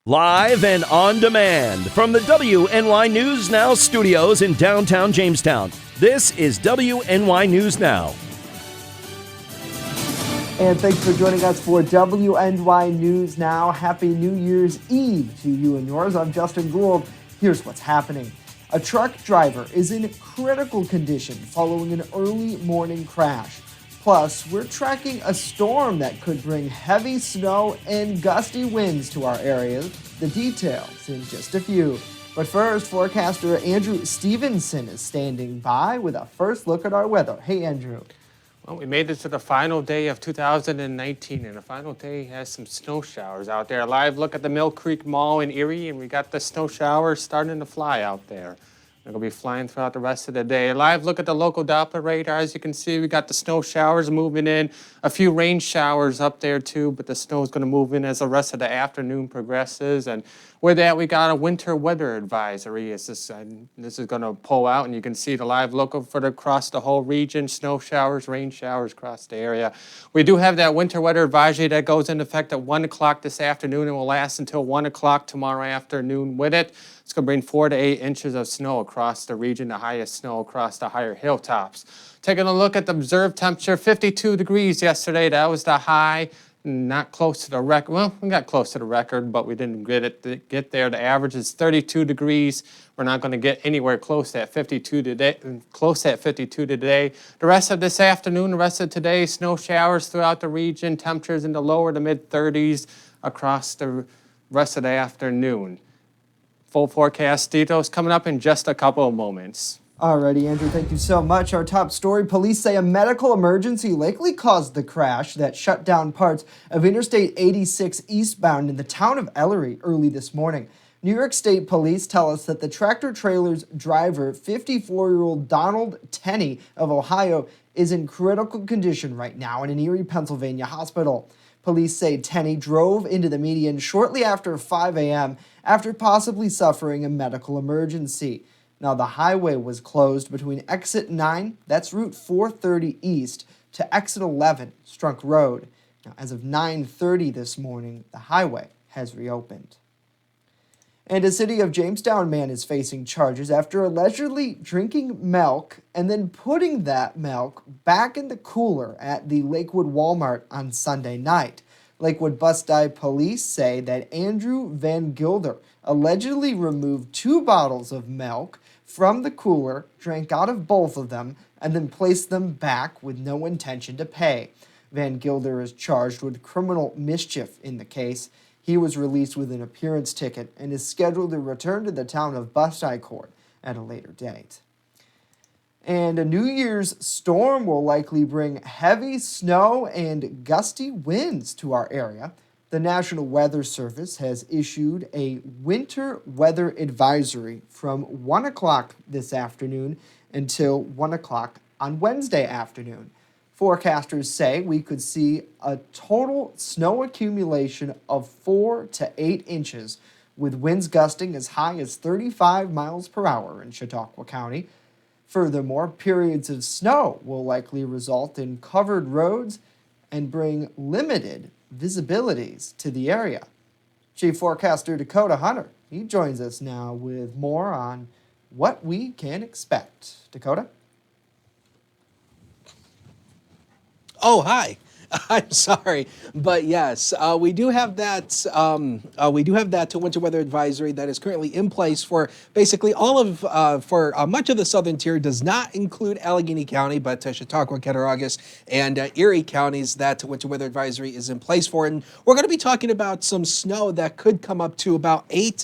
Live and on demand from the WNY News Now studios in downtown Jamestown. This is WNY News Now. And thanks for joining us for WNY News Now. Happy New Year's Eve to you and yours. I'm Justin Gould. Here's what's happening. A truck driver is in critical condition following an early morning crash. Plus, we're tracking a storm that could bring heavy snow and gusty winds to our areas. The details in just a few. But first, forecaster Andrew Stevenson is standing by with a first look at our weather. Hey, Andrew. Well, we made it to the final day of 2019, and the final day has some snow showers out there. A live look at the Mill Creek Mall in Erie, and we got the snow showers starting to fly out there. They're going to be flying throughout the rest of the day. A live look at the local Doppler radar. As you can see, we got the snow showers moving in. A few rain showers up there too, but the snow is going to move in as the rest of the afternoon progresses. And with that, we got a winter weather advisory. This is going to pull out, and you can see the live look across the whole region. Snow showers, rain showers across the area. We do have that winter weather advisory that goes into effect at 1 o'clock this afternoon and will last until 1 o'clock tomorrow afternoon. With it, it's going to bring 4 to 8 inches of snow across the region, the highest snow across the higher hilltops. Taking a look at the observed temperature, 52 degrees yesterday. That was the high. Not close to the record. Well, we got close to the record, but we didn't get there. The average is 32 degrees. We're not going to get anywhere close at 52 today. The rest of this afternoon, the rest of today, snow showers throughout the region. Temperatures in the lower to mid 30s across the rest of the afternoon. Full forecast details coming up in just a couple of moments. Alrighty, Andrew, thank you so much. Our top story, police say a medical emergency likely caused the crash that shut down parts of Interstate 86 eastbound in the town of Ellery early this morning. New York State Police tell us that the tractor-trailer's driver, 54-year-old Donald Tenney of Ohio, is in critical condition right now in an Erie, Pennsylvania hospital. Police say Tenney drove into the median shortly after 5 a.m. after possibly suffering a medical emergency. Now, the highway was closed between exit 9, that's Route 430 East, to exit 11, Strunk Road. Now, as of 9:30 this morning, the highway has reopened. And a city of Jamestown man is facing charges after allegedly drinking milk and then putting that milk back in the cooler at the Lakewood Walmart on Sunday night. Lakewood Bus-Dye police say that Andrew Van Gilder allegedly removed 2 bottles of milk from the cooler, drank out of both of them, and then placed them back with no intention to pay. Van Gilder is charged with criminal mischief in the case. He was released with an appearance ticket and is scheduled to return to the town of Bus-Dye Court at a later date. And a New Year's storm will likely bring heavy snow and gusty winds to our area. The National Weather Service has issued a winter weather advisory from 1 o'clock this afternoon until 1 o'clock on Wednesday afternoon. Forecasters say we could see a total snow accumulation of 4 to 8 inches, with winds gusting as high as 35 miles per hour in Chautauqua County. Furthermore, periods of snow will likely result in covered roads and bring limited visibilities to the area. Chief Forecaster Dakota Hunter, he joins us now with more on what we can expect. Dakota? Oh, hi. I'm sorry, but yes, we do have that. We do have that winter weather advisory that is currently in place for basically all of much of the southern tier. Does not include Allegheny County, but Chautauqua, Cattaraugus, and Erie counties. That winter weather advisory is in place for, and we're going to be talking about some snow that could come up to about 8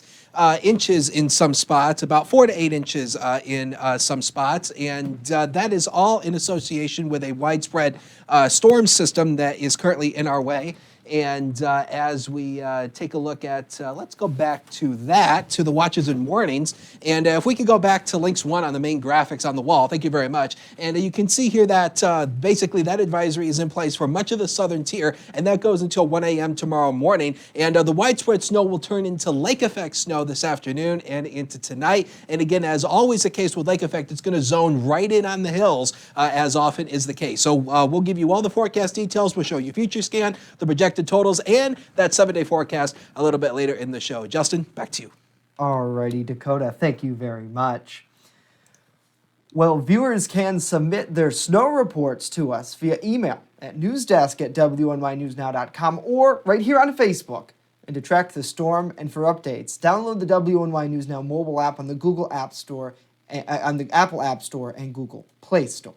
inches in some spots, about 4 to 8 inches in some spots, and that is all in association with a widespread storm system that is currently in our way. And as we take a look at, let's go back to the watches and warnings. And if we could go back to links 1 on the main graphics on the wall, thank you very much. And you can see here that basically that advisory is in place for much of the southern tier, and that goes until 1 a.m. tomorrow morning. And the widespread snow will turn into lake effect snow this afternoon and into tonight. And again, as always the case with lake effect, it's going to zone right in on the hills, as often is the case. So we'll give you all the forecast details. We'll show you future scan, the projected expected totals and that 7-day forecast a little bit later in the show. Justin, back to you. Alrighty, Dakota, thank you very much. Well, viewers can submit their snow reports to us via email at newsdesk@WNYNewsNow.com or right here on Facebook. And to track the storm and for updates, download the WNY News Now mobile app on the Google App Store, on the Apple App Store and Google Play Store.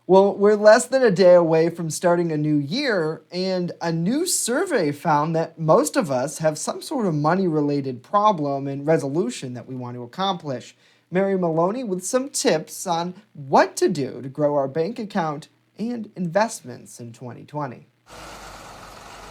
Well, we're less than a day away from starting a new year, and a new survey found that most of us have some sort of money-related problem and resolution that we want to accomplish. Mary Maloney with some tips on what to do to grow our bank account and investments in 2020.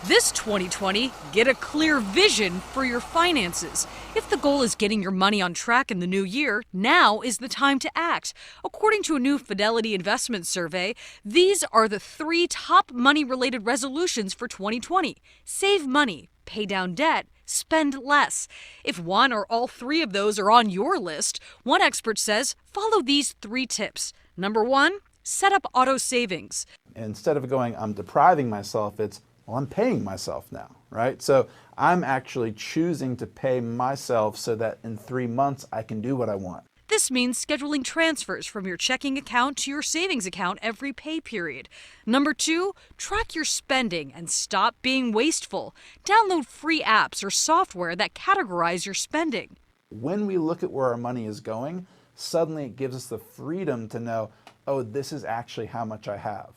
This 2020, get a clear vision for your finances. If the goal is getting your money on track in the new year, now is the time to act. According to a new Fidelity investment survey, these are the 3 top money-related resolutions for 2020. Save money, pay down debt, spend less. If one or all 3 of those are on your list, one expert says follow these 3 tips. Number 1, set up auto savings. Instead of going, I'm depriving myself, it's, well, I'm paying myself now, right? So I'm actually choosing to pay myself so that in 3 months I can do what I want. This means scheduling transfers from your checking account to your savings account every pay period. Number 2, track your spending and stop being wasteful. Download free apps or software that categorize your spending. When we look at where our money is going, suddenly it gives us the freedom to know, oh, this is actually how much I have.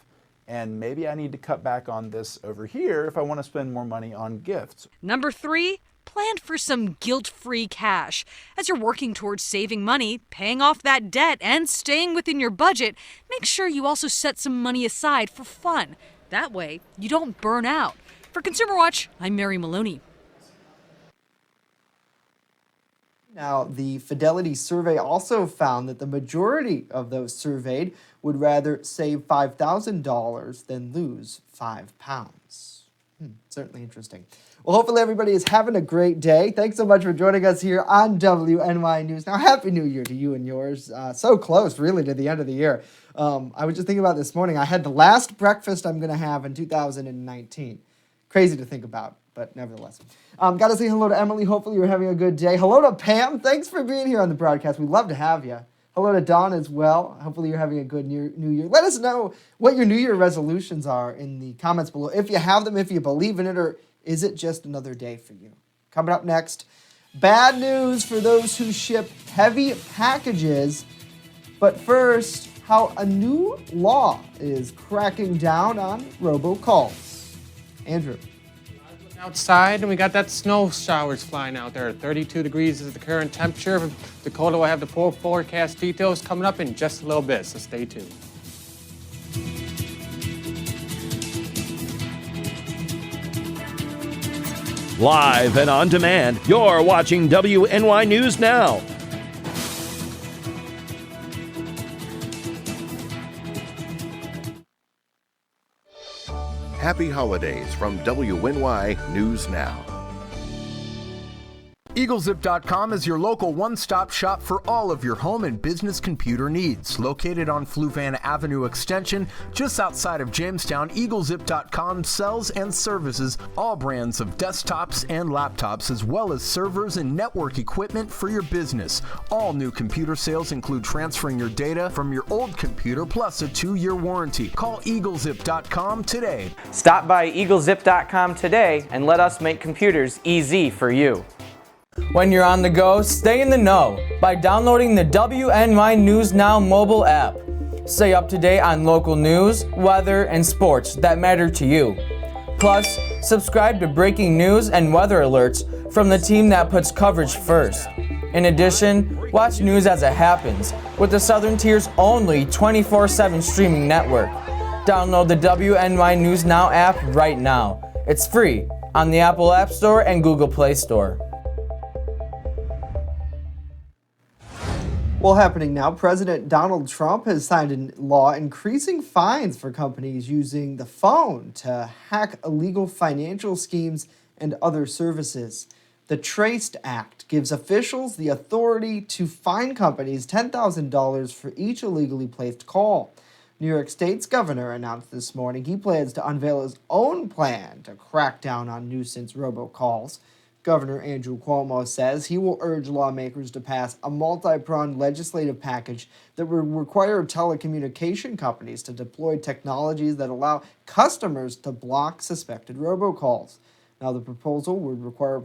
And maybe I need to cut back on this over here if I want to spend more money on gifts. Number 3, plan for some guilt-free cash. As you're working towards saving money, paying off that debt, and staying within your budget, make sure you also set some money aside for fun. That way, you don't burn out. For Consumer Watch, I'm Mary Maloney. Now, the Fidelity survey also found that the majority of those surveyed would rather save $5,000 than lose 5 pounds. Certainly interesting. Well, hopefully everybody is having a great day. Thanks so much for joining us here on WNY News Now. Happy New Year to you and yours. So close, really, to the end of the year. I was just thinking about this morning. I had the last breakfast I'm going to have in 2019. Crazy to think about, but nevertheless. Got to say hello to Emily. Hopefully you're having a good day. Hello to Pam. Thanks for being here on the broadcast. We'd love to have you. Hello to Dawn as well. Hopefully you're having a good New Year. Let us know what your New Year resolutions are in the comments below. If you have them, if you believe in it, or is it just another day for you? Coming up next, bad news for those who ship heavy packages. But first, how a new law is cracking down on robocalls. Andrew. Outside, and we got that snow showers flying out there. 32 degrees is the current temperature. Dakota will have the full forecast details coming up in just a little bit, so stay tuned. Live and on demand, you're watching WNY News Now. Happy holidays from WNY News Now. EagleZip.com is your local one-stop shop for all of your home and business computer needs. Located on Fluvan Avenue Extension, just outside of Jamestown, EagleZip.com sells and services all brands of desktops and laptops, as well as servers and network equipment for your business. All new computer sales include transferring your data from your old computer, plus a 2-year warranty. Call EagleZip.com today. Stop by EagleZip.com today and let us make computers easy for you. When you're on the go, stay in the know by downloading the WNY News Now mobile app. Stay up to date on local news, weather, and sports that matter to you. Plus, subscribe to breaking news and weather alerts from the team that puts coverage first. In addition, watch news as it happens with the Southern Tier's only 24/7 streaming network. Download the WNY News Now app right now. It's free on the Apple App Store and Google Play Store. Well, happening now, President Donald Trump has signed a law increasing fines for companies using the phone to hack illegal financial schemes and other services. The Traced Act gives officials the authority to fine companies $10,000 for each illegally placed call. New York State's governor announced this morning he plans to unveil his own plan to crack down on nuisance robocalls. Governor Andrew Cuomo says he will urge lawmakers to pass a multi-pronged legislative package that would require telecommunication companies to deploy technologies that allow customers to block suspected robocalls. Now, the proposal would require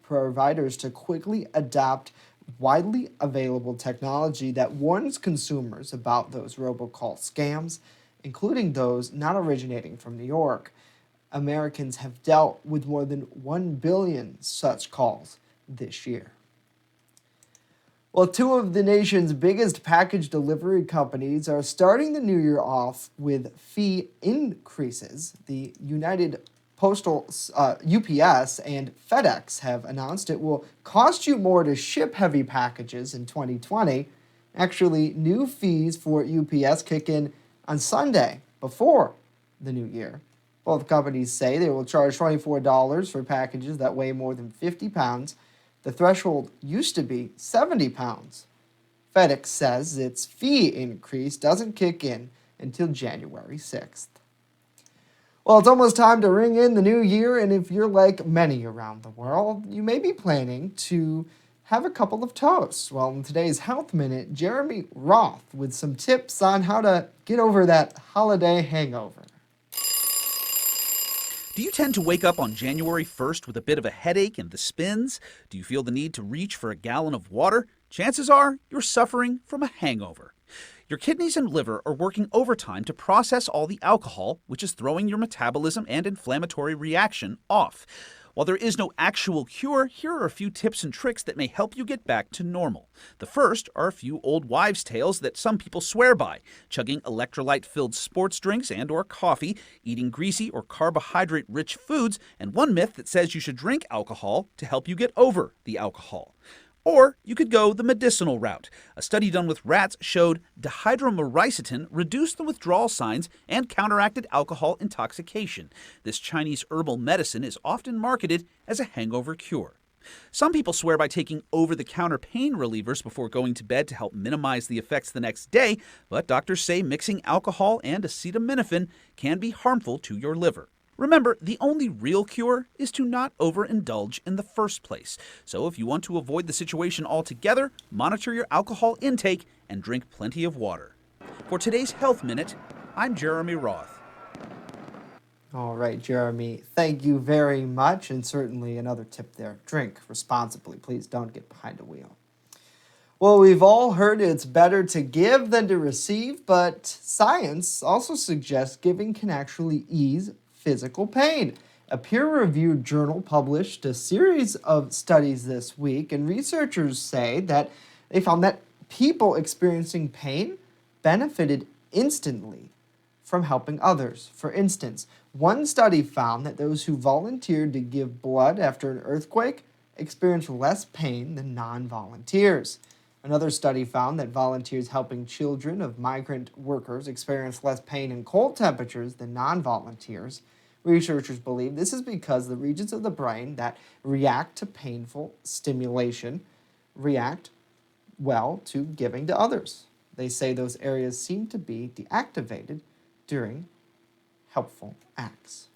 providers to quickly adopt widely available technology that warns consumers about those robocall scams, including those not originating from New York. Americans have dealt with more than 1 billion such calls this year. Well, two of the nation's biggest package delivery companies are starting the new year off with fee increases. The United Postal, UPS and FedEx have announced it will cost you more to ship heavy packages in 2020. Actually, new fees for UPS kick in on Sunday before the new year. Both companies say they will charge $24 for packages that weigh more than 50 pounds. The threshold used to be 70 pounds. FedEx says its fee increase doesn't kick in until January 6th. Well, it's almost time to ring in the new year, and if you're like many around the world, you may be planning to have a couple of toasts. Well, in today's Health Minute, Jeremy Roth with some tips on how to get over that holiday hangover. Do you tend to wake up on January 1st with a bit of a headache and the spins? Do you feel the need to reach for a gallon of water? Chances are you're suffering from a hangover. Your kidneys and liver are working overtime to process all the alcohol, which is throwing your metabolism and inflammatory reaction off. While there is no actual cure, here are a few tips and tricks that may help you get back to normal. The first are a few old wives' tales that some people swear by: chugging electrolyte-filled sports drinks and or coffee, eating greasy or carbohydrate-rich foods, and one myth that says you should drink alcohol to help you get over the alcohol. Or you could go the medicinal route. A study done with rats showed dihydromyricetin reduced the withdrawal signs and counteracted alcohol intoxication. This Chinese herbal medicine is often marketed as a hangover cure. Some people swear by taking over-the-counter pain relievers before going to bed to help minimize the effects the next day, but doctors say mixing alcohol and acetaminophen can be harmful to your liver. Remember, the only real cure is to not overindulge in the first place. So if you want to avoid the situation altogether, monitor your alcohol intake and drink plenty of water. For today's Health Minute, I'm Jeremy Roth. All right, Jeremy, thank you very much. And certainly another tip there: drink responsibly. Please don't get behind a wheel. Well, we've all heard it's better to give than to receive, but science also suggests giving can actually ease physical pain. A peer-reviewed journal published a series of studies this week, and researchers say that they found that people experiencing pain benefited instantly from helping others. For instance, one study found that those who volunteered to give blood after an earthquake experienced less pain than non-volunteers. Another study found that volunteers helping children of migrant workers experienced less pain in cold temperatures than non-volunteers. Researchers believe this is because the regions of the brain that react to painful stimulation react well to giving to others. They say those areas seem to be deactivated during helpful acts.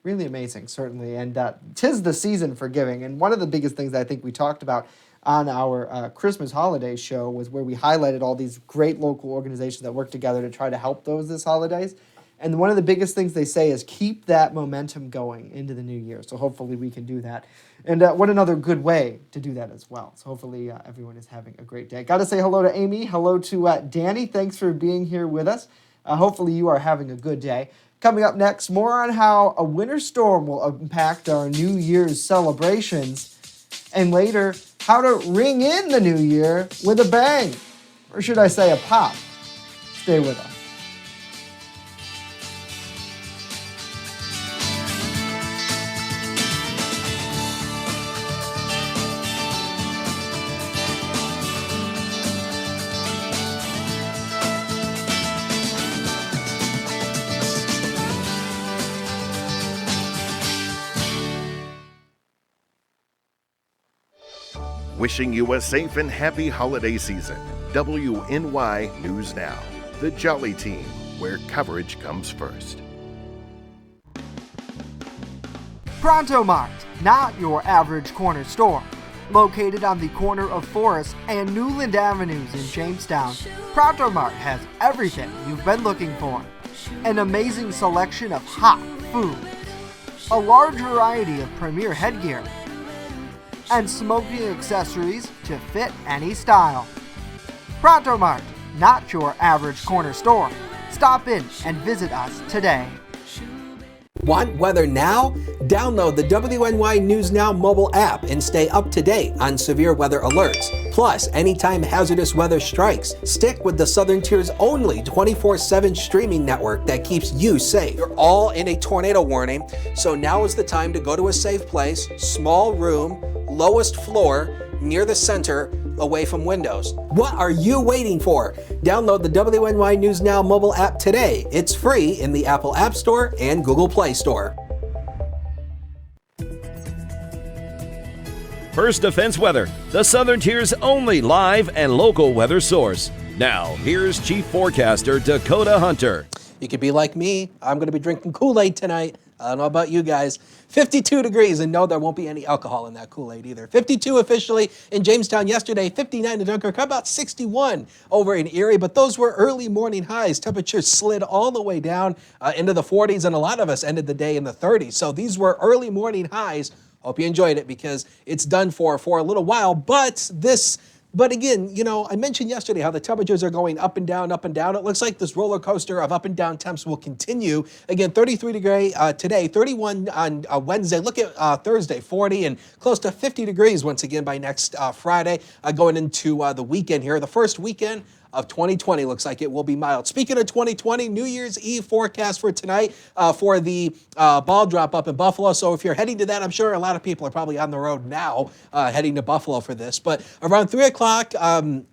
Really amazing, certainly, and 'tis the season for giving. And one of the biggest things that I think we talked about on our Christmas holiday show was where we highlighted all these great local organizations that work together to try to help those this holidays. And one of the biggest things they say is keep that momentum going into the new year. So hopefully we can do that. And what another good way to do that as well. So hopefully everyone is having a great day. Got to say hello to Amy. Hello to Danny. Thanks for being here with us. Hopefully you are having a good day. Coming up next, more on how a winter storm will impact our New Year's celebrations. And later, how to ring in the new year with a bang. Or should I say a pop? Stay with us. Wishing you a safe and happy holiday season. WNY News Now. The Jolly Team. where coverage comes first. Pronto Mart, not your average corner store. Located on the corner of Forest and Newland Avenues in Jamestown, Pronto Mart has everything you've been looking for. An amazing selection of hot foods, a large variety of premier headgear, and smoking accessories to fit any style. Pronto Mart, not your average corner store. Stop in and visit us today. Want weather now? Download the WNY News Now mobile app and stay up to date on severe weather alerts. Plus, anytime hazardous weather strikes, stick with the Southern Tier's only 24/7 streaming network that keeps you safe. You're all in a tornado warning, so now is the time to go to a safe place, small room, lowest floor, near the center, away from windows. What are you waiting for? Download the WNY News Now mobile app today. It's free in the Apple App Store and Google Play Store. First Defense Weather, the Southern Tier's only live and local weather source. Now, here's Chief Forecaster Dakota Hunter. You could be like me. I'm going to be drinking Kool-Aid tonight. I don't know about you guys. 52 degrees, and no, there won't be any alcohol in that Kool-Aid either. 52 officially in Jamestown yesterday, 59 in Dunkirk, about 61 over in Erie, but those were early morning highs. Temperatures slid all the way down into the 40s, and a lot of us ended the day in the 30s. So these were early morning highs. Hope you enjoyed it because it's done for a little while, But again, you know, I mentioned yesterday how the temperatures are going up and down, up and down. It looks like this roller coaster of up and down temps will continue. Again, 33 degree today, 31 on Wednesday. Look at Thursday, 40 and close to 50 degrees once again by next Friday, going into the weekend here. The first weekend of 2020 looks like it will be mild. Speaking of 2020, New Year's Eve forecast for tonight for the ball drop up in Buffalo. So if you're heading to that, I'm sure a lot of people are probably on the road now heading to Buffalo for this. But around 3 o'clock,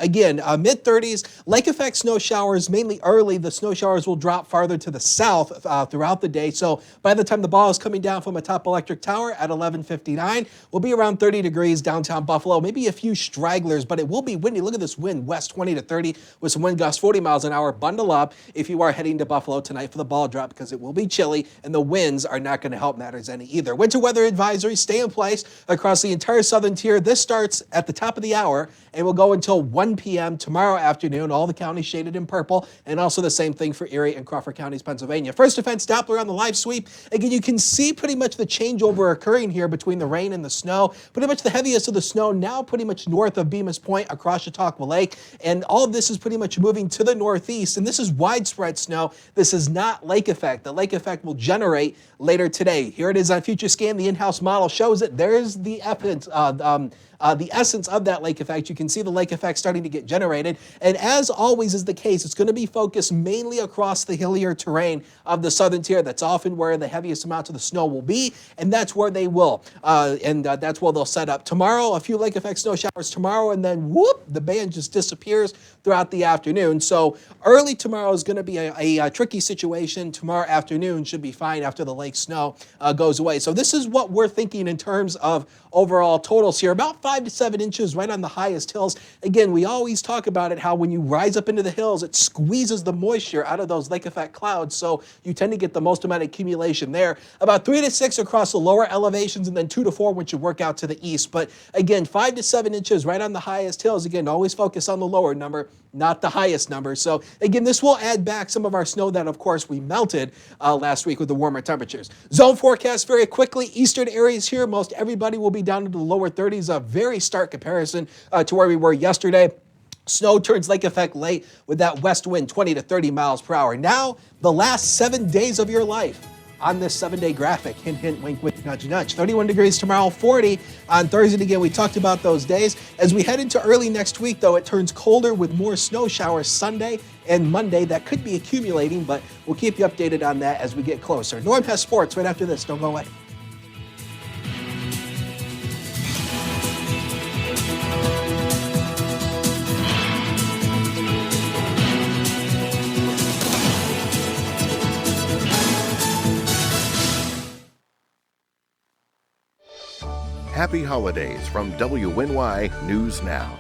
again, mid-30s, lake effect snow showers, mainly early. The snow showers will drop farther to the south throughout the day. So by the time the ball is coming down from atop Electric Tower at 11:59, we'll be around 30 degrees downtown Buffalo. Maybe a few stragglers, but it will be windy. Look at this wind, west 20 to 30. With some wind gusts 40 miles an hour. Bundle up if you are heading to Buffalo tonight for the ball drop because it will be chilly and the winds are not going to help matters any either. Winter weather advisories stay in place across the entire southern tier. This starts at the top of the hour and will go until 1 p.m. tomorrow afternoon. All the counties shaded in purple, and also the same thing for Erie and Crawford counties, Pennsylvania. First Defense Doppler on the live sweep. Again, you can see pretty much the changeover occurring here between the rain and the snow. Pretty much the heaviest of the snow now pretty much north of Bemis Point across Chautauqua Lake, and all of this is pretty much moving to the northeast, and this is widespread snow. This is not lake effect. The lake effect will generate later today. Here it is on Future Scan. The in-house model shows it. There's the evidence, the essence of that lake effect. You can see the lake effect starting to get generated. And as always is the case, it's going to be focused mainly across the hillier terrain of the southern tier. That's often where the heaviest amounts of the snow will be, and that's where they will. That's where they'll set up. Tomorrow, a few lake effect snow showers tomorrow, and then whoop, the band just disappears throughout the afternoon. So early tomorrow is going to be a tricky situation. Tomorrow afternoon should be fine after the lake snow goes away. So this is what we're thinking in terms of overall totals here. About 5 to 7 inches right on the highest hills. Again, we always talk about it, how when you rise up into the hills, it squeezes the moisture out of those lake effect clouds. So you tend to get the most amount of accumulation there. About 3 to 6 across the lower elevations, and then 2 to 4 once you work out to the east. But again, 5 to 7 inches right on the highest hills. Again, always focus on the lower number, not the highest number. So again, this will add back some of our snow that, of course, we melted last week with the warmer temperatures. Zone forecast very quickly. Eastern areas here, most everybody will be down into the lower 30s. A very stark comparison to where we were yesterday. Snow turns lake effect late with that west wind 20 to 30 miles per hour. Now, the last 7 days of your life on this 7-day graphic. Hint, hint, wink, wink, nudge, nudge. 31 degrees tomorrow, 40 on Thursday. Again, we talked about those days. As we head into early next week, though, it turns colder with more snow showers Sunday and Monday. That could be accumulating, but we'll keep you updated on that as we get closer. Norm has sports right after this. Don't go away. Happy holidays from WNY News Now.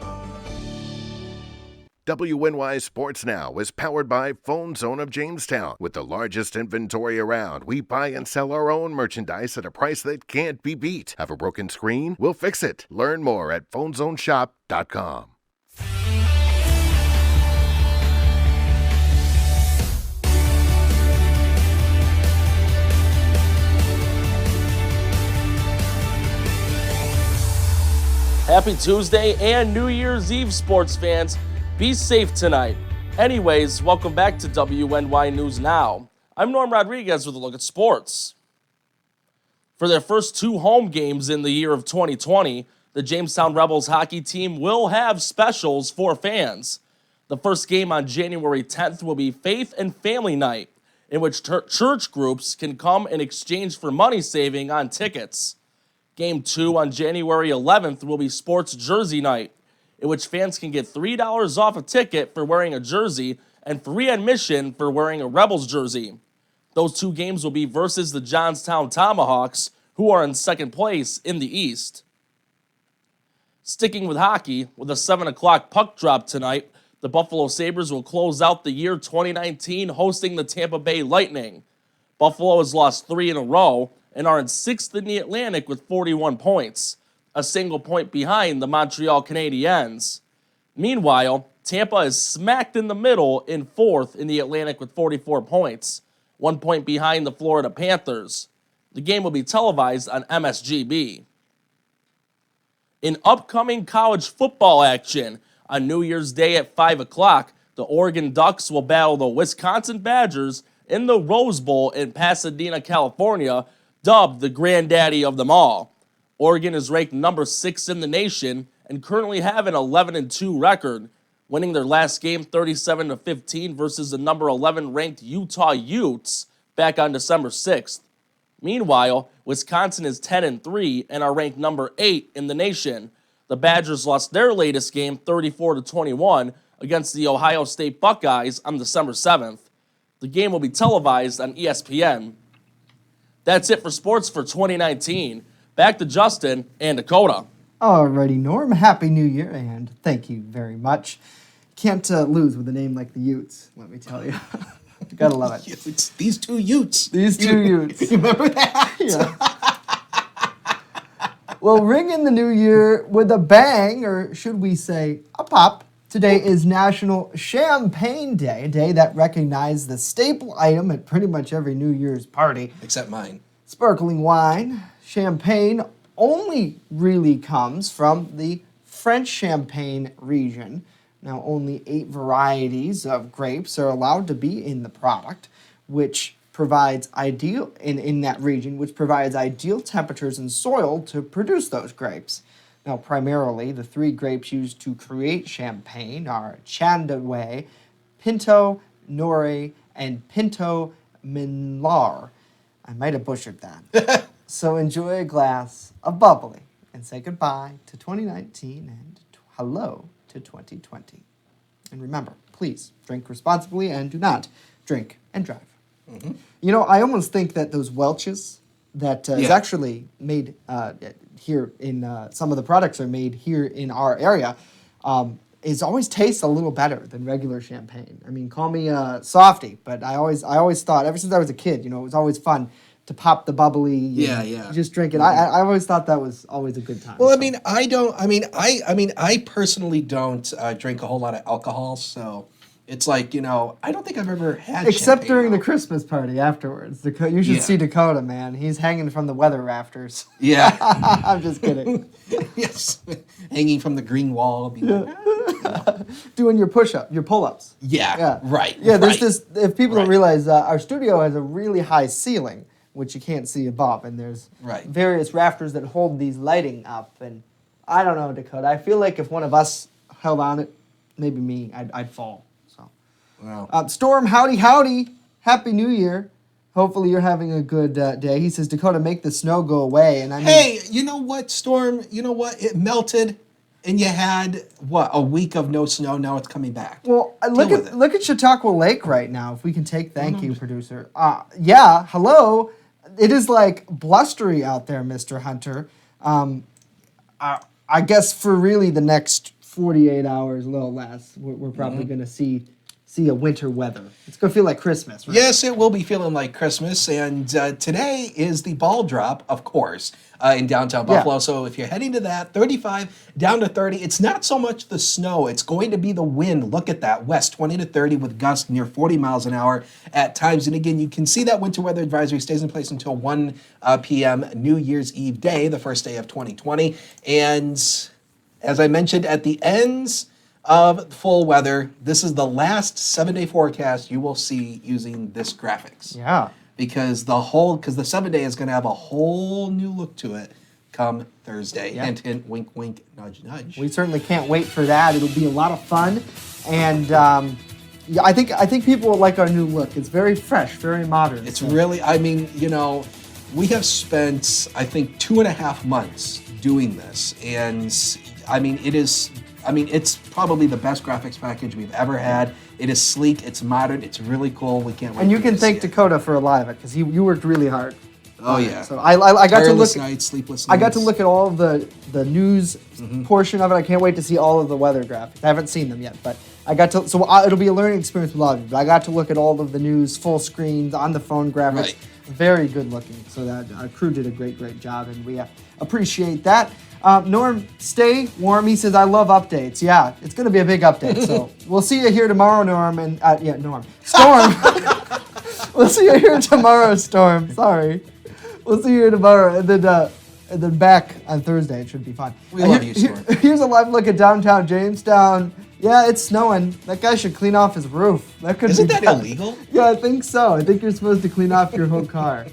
WNY Sports Now is powered by Phone Zone of Jamestown. With the largest inventory around, we buy and sell our own merchandise at a price that can't be beat. Have a broken screen? We'll fix it. Learn more at phonezoneshop.com. Happy Tuesday and New Year's Eve, sports fans. Be safe tonight. Anyways, welcome back to WNY News Now. I'm Norm Rodriguez with a look at sports. For their first 2 home games in the year of 2020, the Jamestown Rebels hockey team will have specials for fans. The first game on January 10th will be Faith and Family Night, in which church groups can come in exchange for money saving on tickets. Game 2 on January 11th will be Sports Jersey Night, in which fans can get $3 off a ticket for wearing a jersey and free admission for wearing a Rebels jersey. Those 2 games will be versus the Johnstown Tomahawks, who are in second place in the East. Sticking with hockey, with a 7 o'clock puck drop tonight, the Buffalo Sabres will close out the year 2019 hosting the Tampa Bay Lightning. Buffalo has lost 3 in a row and are in 6th in the Atlantic with 41 points, a single point behind the Montreal Canadiens. Meanwhile, Tampa is smacked in the middle in 4th in the Atlantic with 44 points, 1 point behind the Florida Panthers. The game will be televised on MSGB. In upcoming college football action, on New Year's Day at 5 o'clock, the Oregon Ducks will battle the Wisconsin Badgers in the Rose Bowl in Pasadena, California, dubbed the granddaddy of them all. Oregon is ranked number 6 in the nation and currently have an 11-2 record, winning their last game 37-15 versus the number 11 ranked Utah Utes back on December 6th. Meanwhile, Wisconsin is 10-3 and are ranked number 8 in the nation. The Badgers lost their latest game 34-21 against the Ohio State Buckeyes on December 7th. The game will be televised on ESPN. That's it for sports for 2019. Back to Justin and Dakota. Alrighty, Norm. Happy New Year, and thank you very much. Can't lose with a name like the Utes, let me tell you. Gotta love it. It's these 2 Utes. These 2 Utes. Remember that? Yeah. Well, ring in the new year with a bang, or should we say a pop. Today is National Champagne Day, a day that recognizes the staple item at pretty much every New Year's party. Except mine. Sparkling wine. Champagne only really comes from the French Champagne region. Now, only 8 varieties of grapes are allowed to be in the product, which provides ideal in that region, which provides ideal temperatures and soil to produce those grapes. Now, primarily, the 3 grapes used to create champagne are Chandaway, Pinto Noir, and Pinto Meunier. I might have butchered that. So enjoy a glass of bubbly and say goodbye to 2019 and hello to 2020. And remember, please drink responsibly and do not drink and drive. Mm-hmm. You know, I almost think that those Welch's that is actually made here in some of the products are made here in our area is always tastes a little better than regular champagne. I mean, call me a softie, but I always thought ever since I was a kid, you know, it was always fun to pop the bubbly, just drink it. I always thought that was always a good time. Well, so. I personally don't drink a whole lot of alcohol, so it's like, you know, I don't think I've ever had except during the Christmas party afterwards. You should see Dakota, man. He's hanging from the weather rafters. Yeah. I'm just kidding. Yes. Hanging from the green wall. Doing your pull-ups. Yeah. Right. Yeah, there's this, if people don't realize, our studio has a really high ceiling, which you can't see above, and there's various rafters that hold these lighting up, and I don't know, Dakota. I feel like if one of us held on it, maybe me, I'd fall. Wow. Storm, howdy. Happy New Year. Hopefully you're having a good day. He says, Dakota, make the snow go away. And I mean, hey, you know what, Storm? You know what? It melted, and you had, a week of no snow. Now it's coming back. Well, look at Chautauqua Lake right now. If we can take, thank you, producer. Yeah, hello. It is like blustery out there, Mr. Hunter. I guess for really the next 48 hours, a little less, we're probably going to see a winter weather. It's going to feel like Christmas, right? Yes, it will be feeling like Christmas. And today is the ball drop, of course, in downtown Buffalo. So if you're heading to that, 35 down to 30. It's not so much the snow. It's going to be the wind. Look at that. West 20 to 30 with gusts near 40 miles an hour at times. And again, you can see that winter weather advisory stays in place until 1 p.m. New Year's Eve day, the first day of 2020. And as I mentioned at the ends of full weather, this is the last 7-day forecast you will see using this graphics. Yeah. Because the 7-day is going to have a whole new look to it come Thursday. Yeah. Hint, hint, wink, wink, nudge, nudge. We certainly can't wait for that. It'll be a lot of fun. And yeah, I think people will like our new look. It's very fresh, very modern. It's really, I mean, we have spent, I think, 2.5 months doing this. And I mean, it's probably the best graphics package we've ever had. It is sleek, it's modern, it's really cool. We can't wait. And you can thank Dakota for alive it because you worked really hard. Oh yeah. So I got to look. Nights, sleepless I got nights. to look at all of the news portion of it. I can't wait to see all of the weather graphics. I haven't seen them yet, but I got to. So it'll be a learning experience with a lot of you. But I got to look at all of the news, full screens on the phone graphics. Right. Very good looking. So that our crew did a great job, and we appreciate that. Norm, stay warm. He says, I love updates. Yeah, it's going to be a big update. So we'll see you here tomorrow, Norm. And Norm. Storm. We'll see you here tomorrow, Storm. Sorry. We'll see you here tomorrow. And then back on Thursday. It should be fun. We love you, Storm. Here's a live look at downtown Jamestown. Yeah, it's snowing. That guy should clean off his roof. Isn't that illegal? Yeah, I think so. I think you're supposed to clean off your whole car.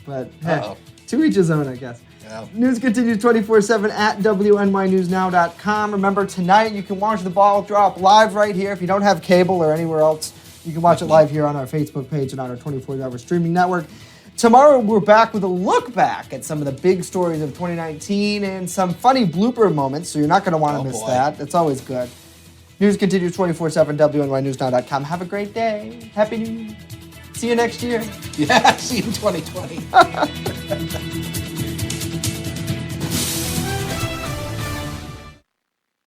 But hey, to each his own, I guess. Yeah. News continues 24/7 at WNYNewsNow.com. Remember, tonight you can watch the ball drop live right here. If you don't have cable or anywhere else, you can watch it live here on our Facebook page and on our 24-hour streaming network. Tomorrow, we're back with a look back at some of the big stories of 2019 and some funny blooper moments, so you're not going to want to miss that. That's always good. News continues 24/7, WNYNewsNow.com. Have a great day. Happy New Year. See you next year. Yeah, see you in 2020.